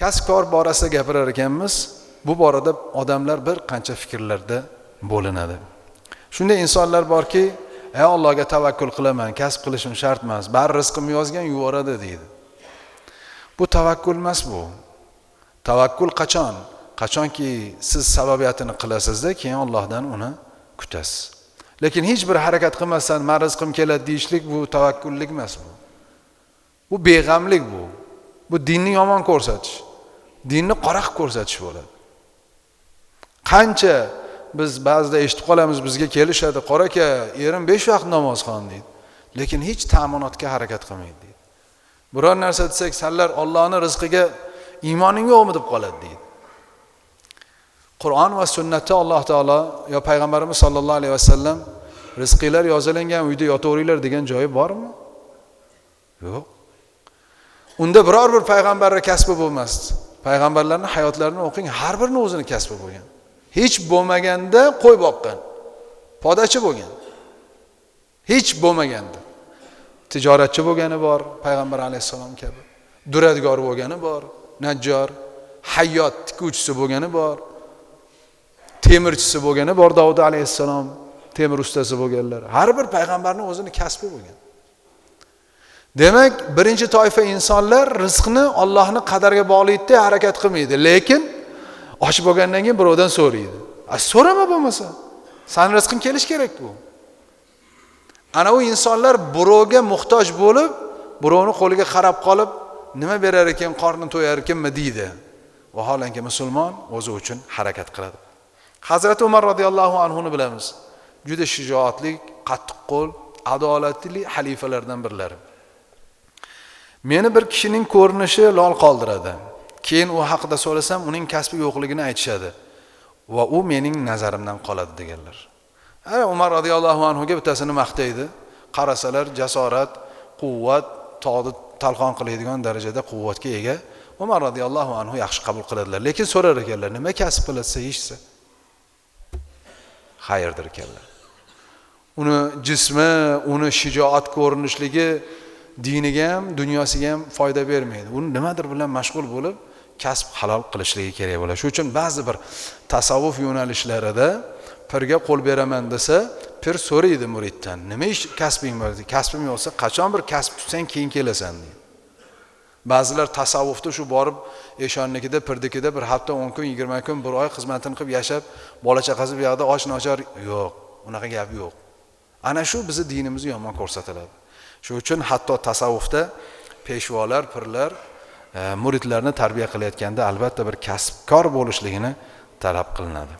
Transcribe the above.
kasb-kor borasida gapirar ekanmiz. Bu borada odamlar bir qancha fikrlarda bo'linadi. Shunday insonlar borki, "Ey Allohga tavakkul qilaman, kasb qilishim shart emas. Bar rizqimni yozgan yuboradi" deydi. Bu tavakkul emas bu. Tavakkul qachon? Qachonki siz sababiyatini qilasizda, keyin Allohdan uni kutasiz. Lekin hech bir harakat qilmasdan "Men rizqim keladi" deyishlik bu tavakkullik emas bu. Bu beg'amlik bu. Bu dinni yomon ko'rsatish. Dinni qora qilib ko'rsatish bo'ladi. Qancha biz ba'zida eshitib qolamiz, bizga kelishadi, "Qora aka, erim 5 vaqt namozxon" deydi. Lekin hech ta'minotga harakat qilmaydi deydi. Biror narsa desak, "Senlar Allohning rizqiga iymoning yo'qmi?" deb qoladi deydi. Qur'on va sunnatda Alloh taolo yo payg'ambarimiz sollallohu alayhi vasallam rizqinglar yozilingan uyda yotaveringlar degan joyi bormi? Yo'q. Unda biror bir payg'ambarning kasbi bo'lmasdi. Payg'ambarlarning hayotlarini o'qing, har birining o'zini kasbi bo'lgan. Hech bo'lmaganda qo'y boqqan, podachi bo'lgan. Hech bo'lmaganda tijoratchi bo'lgani bor, payg'ambar alayhisalom kabi. Duradgor bo'lgani bor, najjor, hayyot tikuvchisi bo'lgani bor. Temirchisi bo'lgani bor, Davud alayhisalom, temir ustasi bo'lganlar. Har bir payg'ambarning o'zini kasbi bo'lgan. Demak, birinchi toifa insonlar rizqni Allohning qadariga bog'laydi, harakat qilmaydi, lekin och bo'lgandan keyin birovdan so'raydi. So'rama bo'lmasa. San rizqing kelish kerak bu. Ana u insonlar birovga muhtoj bo'lib, birovning qo'liga qarab qolib, nima berar ekan, qorni to'yar ekanmi deydi. Vaholanki musulmon o'zi uchun harakat qiladi. Hazrat Umar radhiyallohu anhu ni bilamiz. Juda shijoatli, qattiq qo'l, adolatli xalifalardan birlari. Meni bir kishining ko'rinishi lol qoldiradi. Keyin u haqida so'rasam, uning kasbi yo'qligini aytishadi va u mening nazarimdan qoladi deganlar. Umar radhiyallohu anhu ga bittasini maqtaydi. Qarasalar jasorat, quvvat, tog'ni talqon qiladigan darajada quvvatga ega. Umar radhiyallohu anhu yaxshi qabul qiladilar. Lekin so'rar ekanlar, nima kasb qilsa hechsa? Xayrdir ekanlar. Uni jismi, uni shijoat ko'rinishligi diniga ham, dunyosiga ham foyda bermaydi. Uni nimadir bilan mashg'ul bo'lib, kasb halol qilishligi kerak bo'ladi. Shuning uchun ba'zi bir tasavvuf yo'nalishlarida pirga qo'l beraman desa, pir so'raydi muriddan, "Nima ish kasbing bor?" deydi. "Kasbim yo'qsa, qachon bir kasb tutsang keyin kelasan" deydi. Ba'zilar tasavvufda shu borib eshonnikida, pirdikida bir hafta, 10 kun, 20 kun, bir oy xizmatini qilib yashab, bola chaqasi bu yoqda och-nochar yo'q. Unaqa gap yo'q. Ana shu bizning dinimizga yomon ko'rsatiladi. Shuning uchun hatto tasavvufda peshvolar, pirlar muridlarni tarbiya qilayotganda albatta bir kasbkor bo'lishligini talab qilinadi.